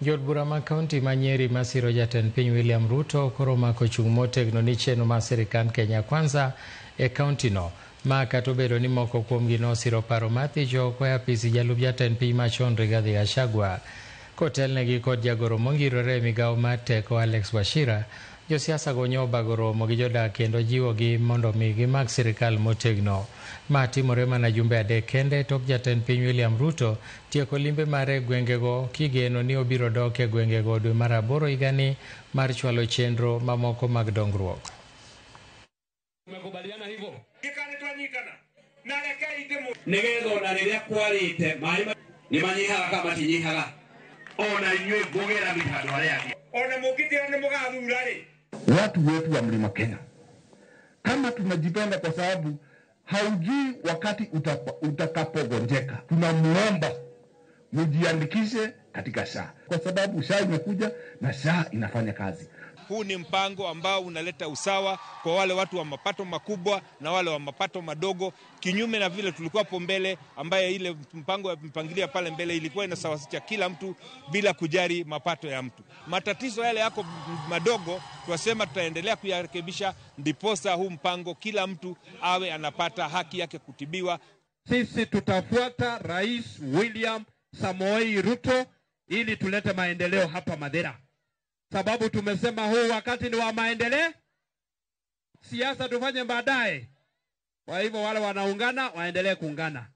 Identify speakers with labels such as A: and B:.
A: Jod bura ma kaunti ma Nyeri masiro jatend piny William Ruto koro mako chung' motegno ni chenro mar sirikand Kenya Kwanza e kaunti no. Ma kata obedo ni moko kuomgi nosiro paro mar thicho oko e apisi jalup jatend piny machon Rigathi Gachagua. Kotelnegi kod jagoro mongirore e migawo mar teko Alex Wachira, josiasa go nyo bago romo gi jodak kendo jiwogi mondo mi gimak sirikal motegno. Ma timore mana jumbe adek kende tok jatend piny William Ruto tieko limbe mare gwengego kigeno ni obiro dok e gwengego dwe mar 8 higani mar chwalo chenro mamoko mag dongruok.
B: Tumekubaliana hivyo. Negezo na niria kwarite mai ni manyihaga kama tinyihaga ona inywe bogera mitado haya ona mukitira ni mugathura ri
C: watu wetu wa Mlima Kenya kama tunajipenda kwa sababu haujui wakati utakapogonjeka. Tunamuomba mujiandikishe katika SHA kwa sababu SHA imekuja na SHA inafanya kazi.
D: Huu ni mpango ambao unaleta usawa kwa wale watu wa mapato makubwa na wale wa mapato madogo, kinyume na vile tulikuwa hapo mbele, ambaye ile mpango ya mpangilia pale mbele ilikuwa inasawazisha kila mtu bila kujali mapato ya mtu. Matatizo yale yako madogo tunasema tutaendelea kuyarekebisha, ndiposa huu mpango kila mtu awe anapata haki yake kutibiwa.
E: Sisi tutafuata Rais William Samoei Ruto ili tulete maendeleo hapa Madera. Sababu tumesema huu wakati ni wa maendeleo, siasa tufanye baadaye. Kwa hivyo wale wanaungana waendelee kuungana.